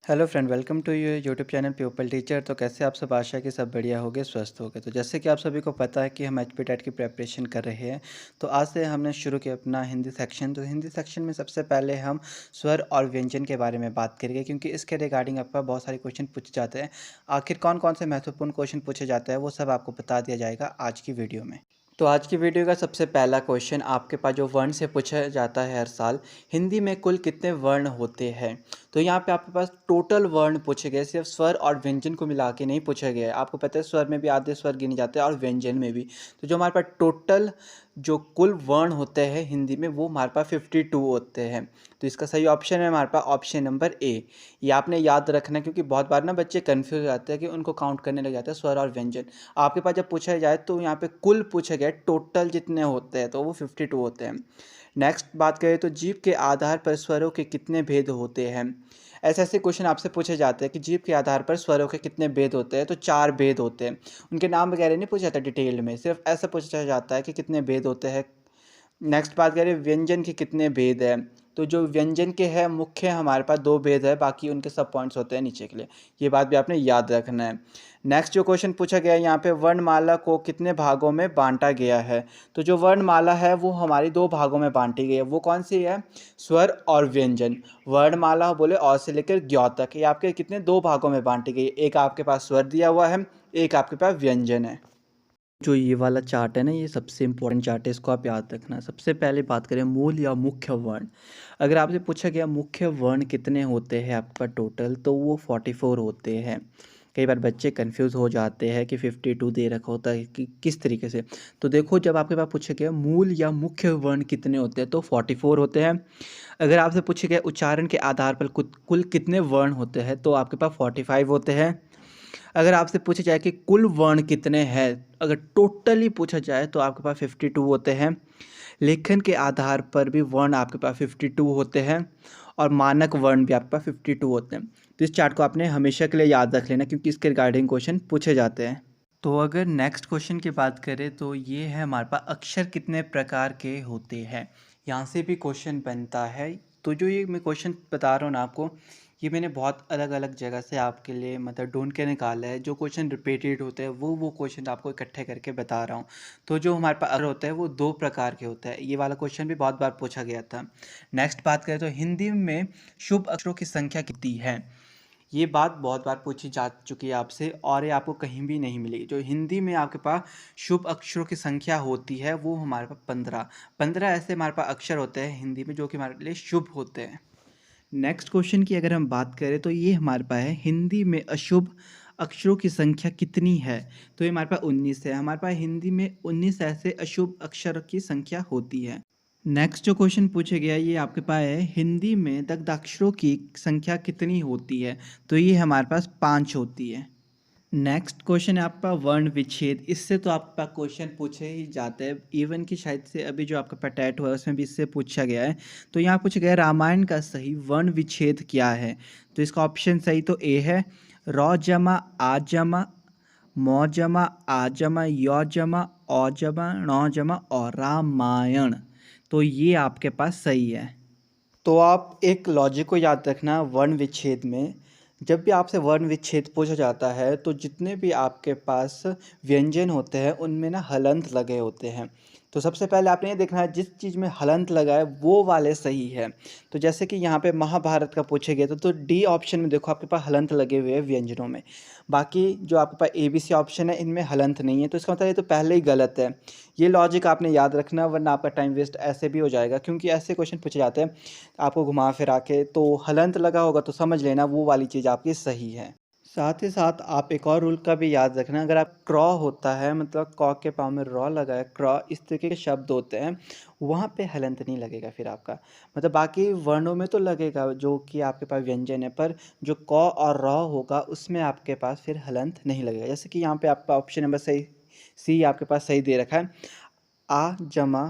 Hello friend, welcome to your YouTube channel people teacher. तो कैसे आप सब? आशा कि सब बढ़िया होगे, स्वस्थ होगे। तो जैसे कि आप सभी को पता है कि हम एचपी टेट की प्रिपरेशन कर रहे हैं। तो आज से हमने शुरू किया अपना हिंदी सेक्शन। तो हिंदी सेक्शन में सबसे पहले हम स्वर और व्यंजन के बारे में बात करेंगे, क्योंकि इसके रिगार्डिंग आपका बहुत सारे क्वेश्चन पूछे जाते हैं। आखिर कौन कौन से महत्वपूर्ण क्वेश्चन पूछे जाते हैं वो सब आपको बता दिया जाएगा आज की वीडियो में। तो आज की वीडियो का सबसे पहला क्वेश्चन आपके पास जो वर्ण से पूछा जाता है हर साल, हिंदी में कुल कितने वर्ण होते हैं? तो यहाँ पे आपके पास टोटल वर्ण पूछे गए, सिर्फ स्वर और व्यंजन को मिला के नहीं पूछा गया है। आपको पता है स्वर में भी आधे स्वर गिने जाते हैं और व्यंजन में भी। तो जो हमारे पास टोटल जो कुल वर्ण होते हैं हिंदी में, वो हमारे पास 52 होते हैं। तो इसका सही ऑप्शन है हमारे पास ऑप्शन नंबर ए। ये आपने याद रखना है, क्योंकि बहुत बार ना बच्चे कन्फ्यूज हो जाते हैं कि उनको काउंट करने लग जाते हैं स्वर और व्यंजन। आपके पास जब पूछा जाए तो यहाँ पे कुल पूछा गया टोटल जितने होते हैं, तो वो 52 होते हैं। नेक्स्ट बात करें तो जीभ के आधार पर स्वरों के कितने भेद होते हैं? ऐसे ऐसे क्वेश्चन आपसे पूछे जाते हैं कि जीभ के आधार पर स्वरों के कितने भेद होते हैं। तो 4 भेद होते हैं। उनके नाम वगैरह नहीं पूछा जाता डिटेल में, सिर्फ ऐसा पूछा जाता है कि कितने भेद होते हैं। नेक्स्ट बात करें व्यंजन के कितने भेद हैं। तो जो व्यंजन के हैं मुख्य हमारे पास 2 भेद है, बाकी उनके सब पॉइंट्स होते हैं नीचे के लिए। ये बात भी आपने याद रखना है। नेक्स्ट जो क्वेश्चन पूछा गया है यहाँ पे, वर्णमाला को कितने भागों में बांटा गया है? तो जो वर्णमाला है वो हमारी 2 भागों में बांटी गई है। वो कौन सी है? स्वर और व्यंजन। वर्णमाला बोले और से लेकर ज्ञ तक, ये आपके कितने 2 भागों में बांटी गई है। एक आपके पास स्वर दिया हुआ है, एक आपके पास व्यंजन है। जो ये वाला चार्ट है ना, ये सबसे इम्पोर्टेंट चार्ट है, इसको आप याद रखना। सबसे पहले बात करें मूल या मुख्य वर्ण। अगर आपसे पूछा गया मुख्य वर्ण कितने होते हैं आपका टोटल, तो वो 44 होते हैं। कई बार बच्चे कंफ्यूज हो जाते हैं कि 52 दे रखा होता है कि किस तरीके से। तो देखो, जब आपके पास पूछा गया मूल या मुख्य वर्ण कितने होते हैं, तो 44 होते हैं। अगर आपसे पूछे गए उच्चारण के आधार पर कुल कितने वर्ण होते हैं, तो आपके पास 45 होते हैं। अगर आपसे पूछा जाए कि कुल वर्ण कितने हैं, अगर टोटली पूछा जाए तो आपके पास 52 होते हैं। लेखन के आधार पर भी वर्ण आपके पास 52 होते हैं, और मानक वर्ण भी आपके पास 52 होते हैं। तो इस चार्ट को आपने हमेशा के लिए याद रख लेना, क्योंकि इसके रिगार्डिंग क्वेश्चन पूछे जाते हैं। तो अगर नेक्स्ट क्वेश्चन की बात करें तो ये है हमारे पास, अक्षर कितने प्रकार के होते हैं? यहाँ से भी क्वेश्चन बनता है। तो जो ये मैं क्वेश्चन बता रहा हूँ ना आपको, ये मैंने बहुत अलग अलग जगह से आपके लिए मतलब ढूंढ के निकाला है। जो क्वेश्चन रिपीटेड होते हैं वो क्वेश्चन आपको इकट्ठे करके बता रहा हूँ। तो जो हमारे पास अक्षर होता है वो 2 प्रकार के होता है। ये वाला क्वेश्चन भी बहुत बार पूछा गया था। नेक्स्ट बात करें तो हिंदी में शुभ अक्षरों की संख्या कितनी है? ये बात बहुत बार पूछी जा चुकी है आपसे, और ये आपको कहीं भी नहीं मिलेगी। जो हिंदी में आपके पास शुभ अक्षरों की संख्या होती है वो हमारे पास 15 ऐसे हमारे पास अक्षर होते हैं हिंदी में, जो कि हमारे लिए शुभ होते हैं। नेक्स्ट क्वेश्चन की अगर हम बात करें तो ये हमारे पास है, हिंदी में अशुभ अक्षरों की संख्या कितनी है? तो ये हमारे पास 19 है। हमारे पास हिंदी में 19 ऐसे अशुभ अक्षर की संख्या होती है। नेक्स्ट जो क्वेश्चन पूछे गया ये आपके पास है, हिंदी में दग्धाक्षरों की संख्या कितनी होती है? तो ये हमारे पास 5 होती है। नेक्स्ट क्वेश्चन है आपका वर्ण विच्छेद। इससे तो आपके पास क्वेश्चन पूछे ही जाते हैं, इवन कि शायद से अभी जो आपका पैटेट हुआ है उसमें भी इससे पूछा गया है। तो यहाँ पूछा गया है, रामायण का सही वर्ण विच्छेद क्या है? तो इसका ऑप्शन सही तो ए है, रौ जमा आ जमा, मौ जमा आ जमा, यौ जमा औ जमा, णौ जमा और रामायण। तो ये आपके पास सही है। तो आप एक लॉजिक को याद रखना वर्ण विच्छेद में। जब भी आपसे वर्ण विच्छेद पूछा जाता है तो जितने भी आपके पास व्यंजन होते हैं उनमें ना हलंत लगे होते हैं। तो सबसे पहले आपने ये देखना है जिस चीज़ में हलंत लगा है वो वाले सही है। तो जैसे कि यहाँ पे महाभारत का पूछे गए तो डी ऑप्शन में देखो आपके पास हलंत लगे हुए हैं व्यंजनों में। बाकी जो आपके पास ए बी सी ऑप्शन है इनमें हलंत नहीं है, तो इसका मतलब ये तो पहले ही गलत है। ये लॉजिक आपने याद रखना, वरना आपका टाइम वेस्ट ऐसे भी हो जाएगा, क्योंकि ऐसे क्वेश्चन पूछे जाते हैं आपको घुमा फिरा के। तो हलंत लगा होगा तो समझ लेना वो वाली चीज़ आपकी सही है। साथ ही साथ आप एक और रूल का भी याद रखना, अगर आप क्रॉ होता है मतलब क के पाँव में रॉ लगा है, क्रॉ इस तरीके के शब्द होते हैं, वहाँ पे हलंत नहीं लगेगा फिर आपका। मतलब बाकी वर्णों में तो लगेगा जो कि आपके पास व्यंजन है, पर जो क और रॉ होगा उसमें आपके पास फिर हलंत नहीं लगेगा। जैसे कि यहाँ पे आपका ऑप्शन नंबर सही सी आपके पास सही दे रखा है, आ जमा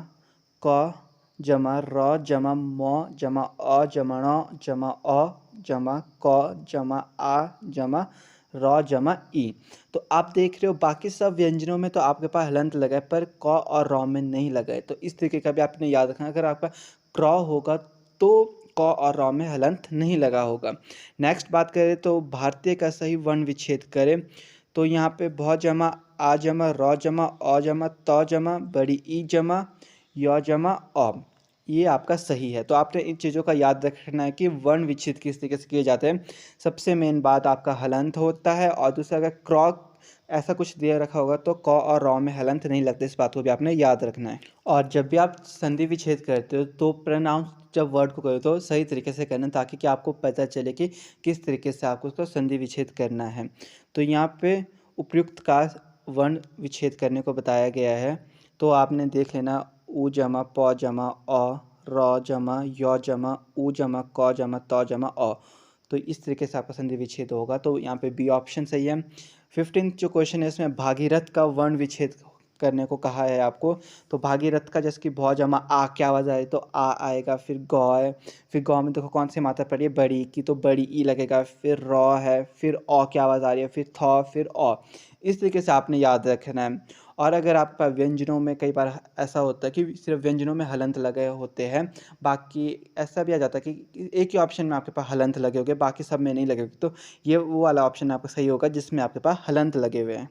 क जमा र जमा म जमा अ जमा ण जमा अ जमा क जमा आ जमा र जमा ई। तो आप देख रहे हो बाकी सब व्यंजनों में तो आपके पास हलंत लगा है, पर क और र में नहीं लगा है। तो इस तरीके का भी आपने याद रखना, अगर आपका क्रॉ होगा तो क और र में हलंत नहीं लगा होगा। नेक्स्ट बात करें तो भारतीय का सही वर्ण विच्छेद करें तो यहाँ पे भ जमा आ जमा र जमा अ जमा त जमा बड़ी ई जमा य जमा अ, ये आपका सही है। तो आपने इन चीज़ों का याद रखना है कि वर्ण विच्छेद किस तरीके से किए जाते हैं। सबसे मेन बात आपका हलंत होता है और दूसरा अगर क्रॉक ऐसा कुछ दिया रखा होगा तो क और र में हलंत नहीं लगते, इस बात को भी आपने याद रखना है। और जब भी आप संधि विच्छेद करते हो तो प्रोनाउंस जब वर्ड को करो तो सही तरीके से करना, ताकि कि आपको पता चले कि किस तरीके से आपको उसको संधि विच्छेद करना है। तो यहाँ पे उपयुक्त का वर्ण विच्छेद करने को बताया गया है, तो आपने देख लेना उ जमा प जमा अ र जमा य जमा उ जमा क जमा त जमा अ। तो इस तरीके से आपका संधि विच्छेद होगा, तो यहाँ पे बी ऑप्शन सही है। 15th जो क्वेश्चन है इसमें भागीरथ का वर्ण विच्छेद करने को कहा है आपको। तो भागीरथ का जैसे कि भ जमा आ क्या आवाज़ आए तो आ आएगा, फिर ग है, फिर ग में देखो कौन सी मात्रा पड़ी है बड़ी की, तो बड़ी ई लगेगा, फिर र है, फिर अ की आवाज़ आ रही है, फिर थ, फिर अ। इस तरीके से आपने याद रखना है। और अगर आपका व्यंजनों में कई बार ऐसा होता है कि सिर्फ व्यंजनों में हलंत लगे होते हैं, बाकी ऐसा भी आ जाता है कि एक ही ऑप्शन में आपके पास हलंत लगे होंगे, बाकी सब में नहीं लगे होंगे, तो ये वो वाला ऑप्शन आपका सही होगा जिसमें आपके पास हलंत लगे हुए हैं।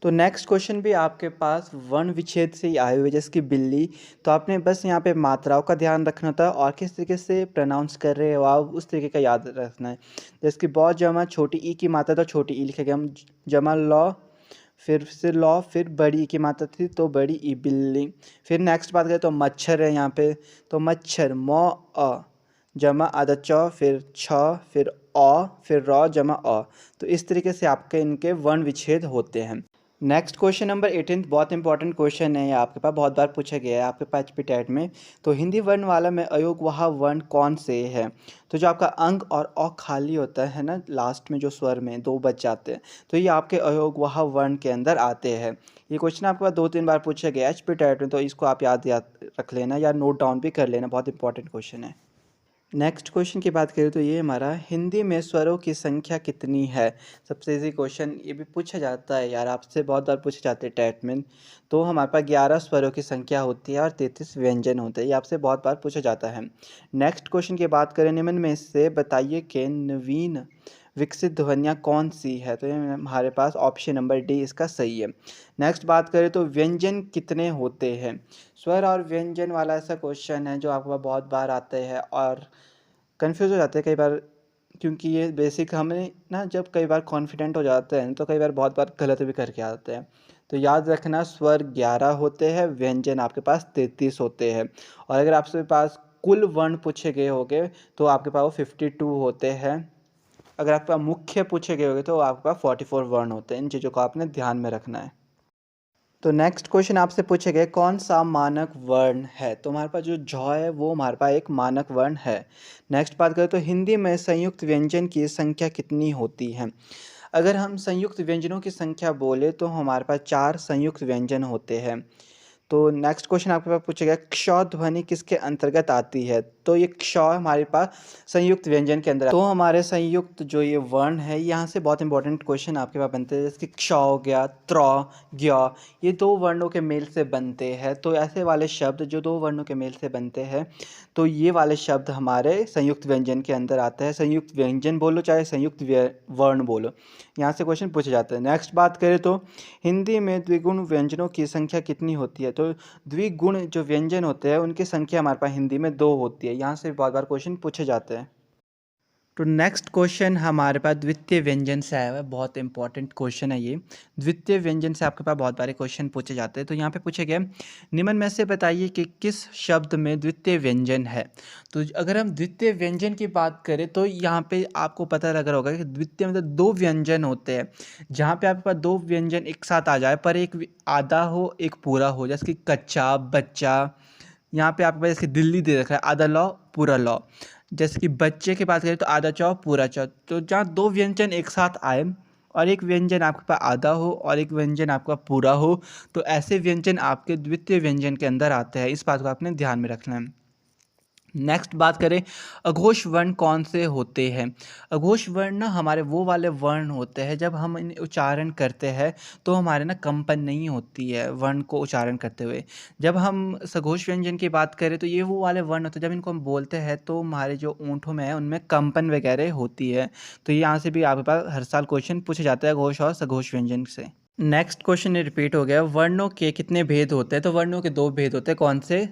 तो नेक्स्ट क्वेश्चन भी आपके पास वर्ण विच्छेद से ही आए हुए, जैसे कि बिल्ली। तो आपने बस यहाँ पे मात्राओं का ध्यान रखना था और किस तरीके से प्रोनाउंस कर रहे हो आप उस तरीके का याद रखना है। जैसे कि ब जमा छोटी ई की मात्रा तो छोटी ई लिखेगा हम, जमा लॉ, फिर से लॉ, फिर बड़ी ई की मात्रा थी तो बड़ी ई बिल्ली। फिर नेक्स्ट बात करें तो मच्छर है यहाँ पे, तो मच्छर म अ जमा आधा च, फिर छ, फिर अ, फिर र जमा अ। तो इस तरीके से आपके इनके वर्ण विच्छेद होते हैं। नेक्स्ट क्वेश्चन नंबर 18 बहुत इंपॉर्टेंट क्वेश्चन है, ये आपके पास बहुत बार पूछा गया है आपके पास एचपीटेट में। तो हिंदी वर्ण वाला में अयोग वहा वर्ण कौन से है। तो जो आपका अंग और अ खाली होता है ना, लास्ट में जो स्वर में दो बच जाते हैं, तो ये आपके अयोग वहा वर्ण के अंदर आते हैं। ये क्वेश्चन आपके पास 2-3 बार पूछा गया है एचपीटेट में, तो इसको आप याद रख लेना या नोट डाउन भी कर लेना, बहुत इंपॉर्टेंट क्वेश्चन है। नेक्स्ट क्वेश्चन की बात करें तो ये हमारा हिंदी में स्वरों की संख्या कितनी है। सबसे इजी क्वेश्चन ये भी पूछा जाता है यार, आपसे बहुत बार पूछे जाते हैं टेट में। तो हमारे पास 11 स्वरों की संख्या होती है और 33 व्यंजन होते हैं, ये आपसे बहुत बार पूछा जाता है। नेक्स्ट क्वेश्चन की बात करें, निम्न में से बताइए कि नवीन विकसित ध्वनियाँ कौन सी है। तो ये हमारे पास ऑप्शन नंबर डी इसका सही है। नेक्स्ट बात करें तो व्यंजन कितने होते हैं। स्वर और व्यंजन वाला ऐसा क्वेश्चन है जो आपको बहुत बार आते हैं और कंफ्यूज हो जाते हैं कई बार, क्योंकि ये बेसिक हमें ना जब कई बार कॉन्फिडेंट हो जाते हैं तो कई बार बहुत बार गलत भी करके आते हैं। तो याद रखना स्वर 11 होते हैं, व्यंजन आपके पास 33 होते हैं। और अगर आपसे पास कुल वर्ण पूछे गए होंगे तो आपके पास वो 52 होते हैं। अगर आपके पास मुख्य पूछे गए होंगे तो आपके पास 44 वर्ण होते हैं। इन चीज़ों को आपने ध्यान में रखना है। तो नेक्स्ट क्वेश्चन आपसे पूछे गए कौन सा मानक वर्ण है। तो हमारे पास जो झ है वो हमारे पास एक मानक वर्ण है। नेक्स्ट बात करें तो हिंदी में संयुक्त व्यंजन की संख्या कितनी होती है। अगर हम संयुक्त व्यंजनों की संख्या बोले तो हमारे पास 4 संयुक्त व्यंजन होते हैं। तो नेक्स्ट क्वेश्चन आपके पास पूछा गया क्ष ध्वनि किसके अंतर्गत आती है। तो ये क्ष हमारे पास संयुक्त व्यंजन के अंदर, तो हमारे संयुक्त जो ये वर्ण है यहाँ से बहुत इंपॉर्टेंट क्वेश्चन आपके पास बनते हैं, जैसे कि क्ष हो गया, त्र, ज्ञ, ये दो वर्णों के मेल से बनते हैं। तो ऐसे वाले शब्द जो दो वर्णों के मेल से बनते हैं, तो ये वाले शब्द हमारे संयुक्त व्यंजन के अंदर आते हैं। संयुक्त व्यंजन बोलो चाहे संयुक्त वर्ण बोलो, यहाँ से क्वेश्चन पूछे जाते हैं। नेक्स्ट बात करें तो हिंदी में द्विगुण व्यंजनों की संख्या कितनी होती है। तो द्विगुण जो व्यंजन होते हैं उनकी संख्या हमारे पास हिंदी में 2 होती है। यहाँ से बहुत बार क्वेश्चन पूछे जाते हैं। तो नेक्स्ट क्वेश्चन हमारे पास द्वितीय व्यंजन से आया हुआ है, बहुत इंपॉर्टेंट क्वेश्चन है ये। द्वितीय व्यंजन से आपके पास बहुत बारे क्वेश्चन पूछे जाते हैं। तो यहाँ पे पूछे गए निम्न में से बताइए कि किस शब्द में द्वितीय व्यंजन है। तो अगर हम द्वितीय व्यंजन की बात करें तो यहाँ पे आपको पता लग रहा होगा कि द्वितीय मतलब 2 व्यंजन होते हैं। जहाँ पे आपके पास 2 व्यंजन एक साथ आ जाए पर एक आधा हो एक पूरा हो, जैसे कि कच्चा, बच्चा। यहाँ पे आपके पास जैसे दिल्ली दे रखा है, आधा लौ पूरा लौ। जैसे कि बच्चे की बात करें तो आधा चौ पूरा चौ। तो जहाँ 2 व्यंजन एक साथ आए और एक व्यंजन आपके पास आधा हो और एक व्यंजन आपका पूरा हो, तो ऐसे व्यंजन आपके द्वितीय व्यंजन के अंदर आते हैं। इस बात को आपने ध्यान में रखना है। नेक्स्ट बात करें अघोष वर्ण कौन से होते हैं। अघोष वर्ण ना हमारे वो वाले वर्ण होते हैं जब हम इन उच्चारण करते हैं तो हमारे ना कंपन नहीं होती है वर्ण को उच्चारण करते हुए। जब हम सघोष व्यंजन की बात करें तो ये वो वाले वर्ण होते हैं जब इनको हम बोलते हैं तो हमारे जो ऊँटों में है उनमें कंपन वगैरह होती है। तो ये यहाँ से भी आपके पास हर साल क्वेश्चन पूछे जाते हैं अघोष और सघोष व्यंजन से। नेक्स्ट क्वेश्चन रिपीट हो गया, वर्णों के कितने भेद होते हैं। तो वर्णों के दो भेद होते हैं, कौन से?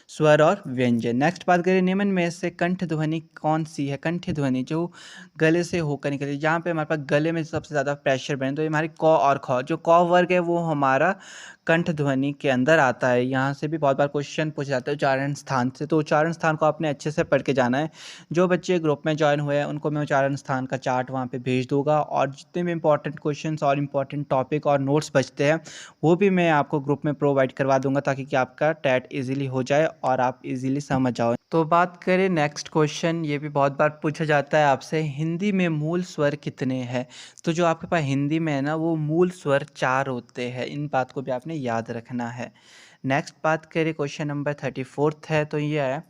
स्वर और व्यंजन। नेक्स्ट बात करें निम्न में से कंठ ध्वनि कौन सी है। कंठ ध्वनि जो गले से होकर निकली, जहाँ पे हमारे पास गले में सबसे ज़्यादा प्रेशर बने तो ये हमारी क और ख। जो क वर्ग है वो हमारा कंठ ध्वनि के अंदर आता है। यहाँ से भी बहुत बार क्वेश्चन पूछा जाता है उच्चारण स्थान से, तो उच्चारण स्थान को आपने अच्छे से पढ़ के जाना है। जो बच्चे ग्रुप में ज्वाइन हुए हैं उनको मैं उच्चारण स्थान का चार्ट वहाँ पे भेज दूंगा, और जितने भी इंपॉर्टेंट क्वेश्चंस और इम्पॉर्टेंट टॉपिक और नोट्स बचते हैं वो भी मैं आपको ग्रुप में प्रोवाइड करवा दूंगा, ताकि कि आपका टैट इजीली हो जाए और आप इजीली समझ जाओ। तो बात करें नेक्स्ट क्वेश्चन, ये भी बहुत बार पूछा जाता है आपसे, हिंदी में मूल स्वर कितने हैं। तो जो आपके पास हिंदी में है ना वो मूल स्वर 4 होते हैं, इन बात को भी आपने याद रखना है। नेक्स्ट बात करें क्वेश्चन नंबर 34 है, तो ये है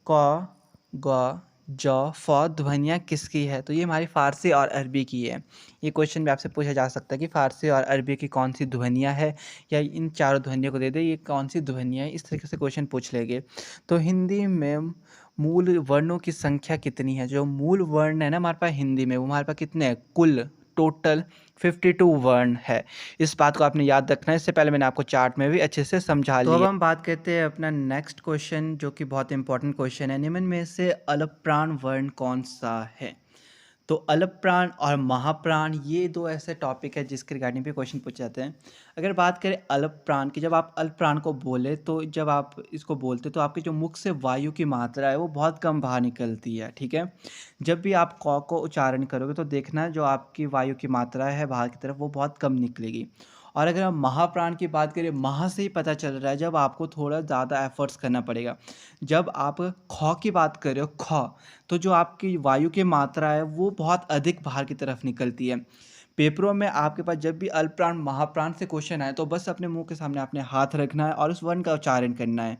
क ग ज फ ध्वनियाँ किसकी है। तो ये हमारी फ़ारसी और अरबी की है। ये क्वेश्चन भी आपसे पूछा जा सकता है कि फ़ारसी और अरबी की कौन सी ध्वनियाँ है, या इन चारों ध्वनियों को दे दे ये कौन सी ध्वनियाँ है, इस तरीके से क्वेश्चन पूछ लेंगे। तो हिंदी में मूल वर्णों की संख्या कितनी है। जो मूल वर्ण है ना हमारे पास हिंदी में, वो हमारे पास कितने हैं, कुल टोटल 52 वर्ण है। इस बात को आपने याद रखना है, इससे पहले मैंने आपको चार्ट में भी अच्छे से समझा लिया। तो अब हम बात करते हैं अपना नेक्स्ट क्वेश्चन, जो कि बहुत इंपॉर्टेंट क्वेश्चन है, निम्न में से अलप्राण वर्ण कौन सा है। तो अलप्राण और महाप्राण ये दो ऐसे टॉपिक है जिसके रिगार्डिंग भी क्वेश्चन पूछे जाते हैं। अगर बात करें अलप्राण की, जब आप अलप्राण को बोले तो जब आप इसको बोलते तो आपके जो मुख से वायु की मात्रा है वो बहुत कम बाहर निकलती है, ठीक है। जब भी आप क को उच्चारण करोगे तो देखना जो आपकी वायु की मात्रा है बाहर की तरफ वो बहुत कम निकलेगी। और अगर हम महाप्राण की बात करें, महा से ही पता चल रहा है जब आपको थोड़ा ज़्यादा एफर्ट्स करना पड़ेगा। जब आप ख की बात कर रहे हो ख, तो जो आपकी वायु की मात्रा है वो बहुत अधिक बाहर की तरफ निकलती है। पेपरों में आपके पास जब भी अल्पप्राण महाप्राण से क्वेश्चन आए तो बस अपने मुंह के सामने आपने हाथ रखना है और उस वर्ण का उच्चारण करना है।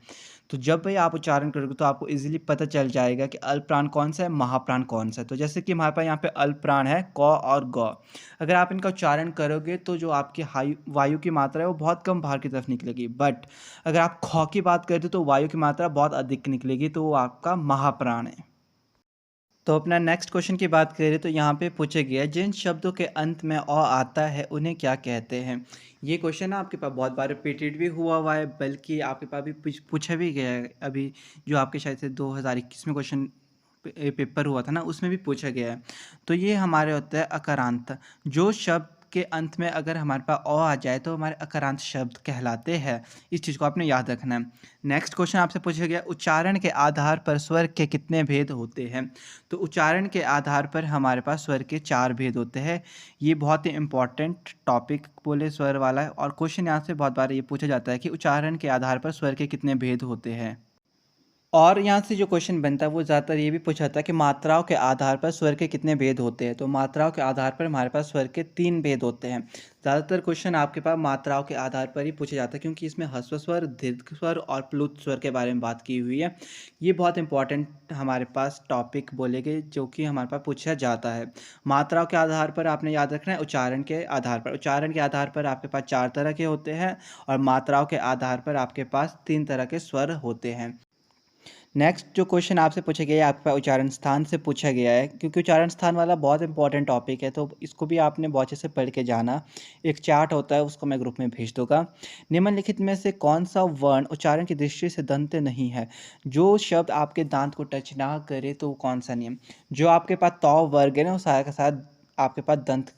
तो जब भी आप उच्चारण करोगे तो आपको इजीली पता चल जाएगा कि अल्पप्राण कौन सा है, महाप्राण कौन सा है। तो जैसे कि हमारे पास यहाँ पे अल्पप्राण है क और ग, अगर आप इनका उच्चारण करोगे तो जो आपकी वायु की मात्रा है वो बहुत कम बाहर की तरफ निकलेगी। बट अगर आप ख की बात करते तो वायु की मात्रा बहुत अधिक निकलेगी, तो वो आपका महाप्राण है। तो अपना नेक्स्ट क्वेश्चन की बात करें तो यहाँ पे पूछा गया जिन शब्दों के अंत में अ आता है उन्हें क्या कहते हैं। ये क्वेश्चन ना आपके पास बहुत बार रिपीटेड भी हुआ है, बल्कि आपके पास भी पूछा भी गया है। अभी जो आपके शायद से 2021 में क्वेश्चन पेपर हुआ था ना, उसमें भी पूछा गया है। तो ये हमारे होता है अकारांत। जो शब्द के अंत में अगर हमारे पास अ आ जाए तो हमारे अकारांत शब्द कहलाते हैं। इस चीज़ को आपने याद रखना है। नेक्स्ट क्वेश्चन आपसे पूछा गया उच्चारण के आधार पर स्वर के कितने भेद होते हैं। तो उच्चारण के आधार पर हमारे पास स्वर के 4 भेद होते हैं। ये बहुत ही इंपॉर्टेंट टॉपिक बोले स्वर वाला है, और क्वेश्चन यहाँ से बहुत बार ये पूछा जाता है कि उच्चारण के आधार पर स्वर के कितने भेद होते हैं। और यहाँ से जो क्वेश्चन बनता है वो ज़्यादातर ये भी पूछा जाता है कि मात्राओं के आधार पर स्वर के कितने भेद होते हैं। तो मात्राओं के आधार पर हमारे पास स्वर के 3 भेद होते हैं। ज़्यादातर क्वेश्चन आपके पास मात्राओं के आधार पर ही पूछा जाता है, क्योंकि इसमें ह्रस्व स्वर, दीर्घ स्वर और प्लुत स्वर के बारे में बात की हुई है। ये बहुत इंपॉर्टेंट हमारे पास टॉपिक बोले गए जो कि हमारे पास पूछा जाता है। मात्राओं के आधार पर आपने याद रखना है, उच्चारण के आधार पर। उच्चारण के आधार पर आपके पास 4 तरह के होते हैं, और मात्राओं के आधार पर आपके पास 3 तरह के स्वर होते हैं। नेक्स्ट जो क्वेश्चन आपसे पूछा गया है आपके पास उच्चारण स्थान से पूछा गया है, क्योंकि उच्चारण स्थान वाला बहुत इंपॉर्टेंट टॉपिक है, तो इसको भी आपने बहुत अच्छे से पढ़ के जाना। एक चार्ट होता है उसको मैं ग्रुप में भेज दूंगा। निम्नलिखित में से कौन सा वर्ण उच्चारण की दृष्टि से दंत नहीं है। जो शब्द आपके दांत को टच ना करे तो वो कौन सा नियम। जो आपके पास तौ वर्ग है ना वो सारा का सारा आपके पास दंत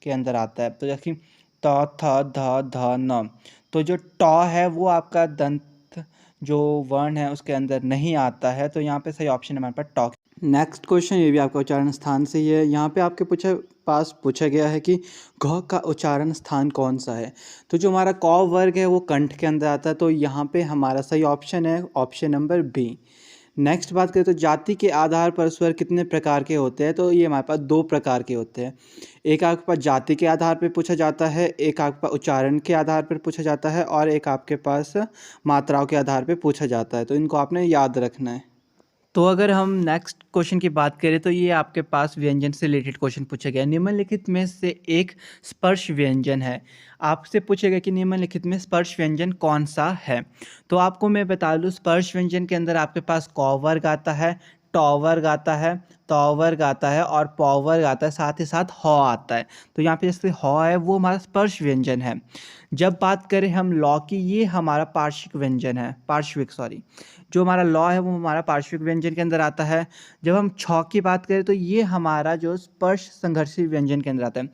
के अंदर आता है। तो जैसे त थ ध ध न, तो जो ट है वो आपका दंत जो वर्ण है उसके अंदर नहीं आता है, तो यहाँ पे सही ऑप्शन है हमारे पास टॉक। नेक्स्ट क्वेश्चन ये भी आपका उच्चारण स्थान से ही है। यहाँ पे आपके पास पूछा गया है कि घ का उच्चारण स्थान कौन सा है। तो जो हमारा क वर्ग है वो कंठ के अंदर आता है, तो यहाँ पे हमारा सही ऑप्शन है ऑप्शन नंबर बी। नेक्स्ट बात करें तो जाति के आधार पर स्वर कितने प्रकार के होते हैं। तो ये हमारे पास 2 प्रकार के होते हैं। एक आपके पास जाति के आधार पर पूछा जाता है, एक आपके पास उच्चारण के आधार पर पूछा जाता है, और एक आपके पास मात्राओं के आधार पर पूछा जाता है। तो इनको आपने याद रखना है। तो अगर हम नेक्स्ट क्वेश्चन की बात करें तो ये आपके पास व्यंजन से रिलेटेड क्वेश्चन पूछा गया है। निम्नलिखित में से एक स्पर्श व्यंजन है। आपसे पूछेगा कि निम्नलिखित में स्पर्श व्यंजन कौन सा है। तो आपको मैं बता दूं, स्पर्श व्यंजन के अंदर आपके पास क वर्ग आता है, ट वर्ग आता है, त वर्ग आता है और प वर्ग आता है, साथ ही साथ ह आता है। तो यहाँ पे जैसे ह है वो हमारा स्पर्श व्यंजन है। जब बात करें हम लौ की, ये हमारा पार्श्विक व्यंजन है, पार्श्विक सॉरी, जो हमारा लौ है वो हमारा पार्श्विक व्यंजन के अंदर आता है। जब हम छ की बात करें तो ये हमारा जो स्पर्श संघर्षी व्यंजन के अंदर आता है।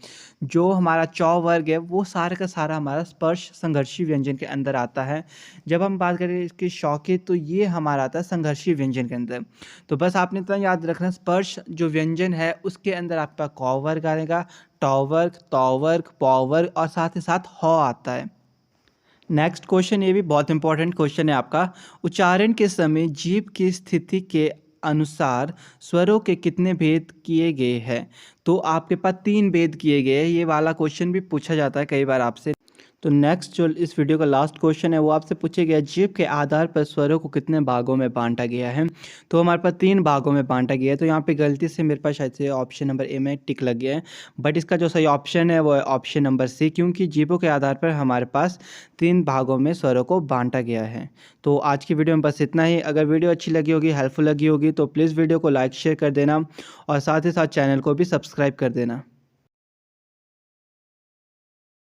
जो हमारा चौ वर्ग है वो सारा का सारा हमारा स्पर्श संघर्षी व्यंजन के अंदर आता है। जब हम बात करें इसकी शौ की तो ये हमारा आता है संघर्षी व्यंजन के अंदर। तो बस आपने इतना याद रखना, स्पर्श जो व्यंजन है उसके अंदर आपका क वर्ग आएगा, ट वर्ग, त वर्ग, प वर्ग और साथ ही साथ ह आता है। नेक्स्ट क्वेश्चन, ये भी बहुत इंपॉर्टेंट क्वेश्चन है आपका। उच्चारण के समय जीभ की स्थिति के अनुसार स्वरों के कितने भेद किए गए हैं। तो आपके पास 3 भेद किए गए हैं। ये वाला क्वेश्चन भी पूछा जाता है कई बार आपसे। तो नेक्स्ट जो इस वीडियो का लास्ट क्वेश्चन है वो आपसे पूछा गया, जीभ के आधार पर स्वरों को कितने भागों में बांटा गया है। तो हमारे पास 3 भागों में बांटा गया है। तो यहाँ पे गलती से मेरे पास शायद से ऑप्शन नंबर ए में टिक लग गया है, बट इसका जो सही ऑप्शन है वो है ऑप्शन नंबर सी, क्योंकि जीभों के आधार पर हमारे पास 3 भागों में स्वरों को बांटा गया है। तो आज की वीडियो में बस इतना ही। अगर वीडियो अच्छी लगी होगी, हेल्पफुल लगी होगी तो प्लीज़ वीडियो को लाइक शेयर कर देना और साथ ही साथ चैनल को भी सब्सक्राइब कर देना।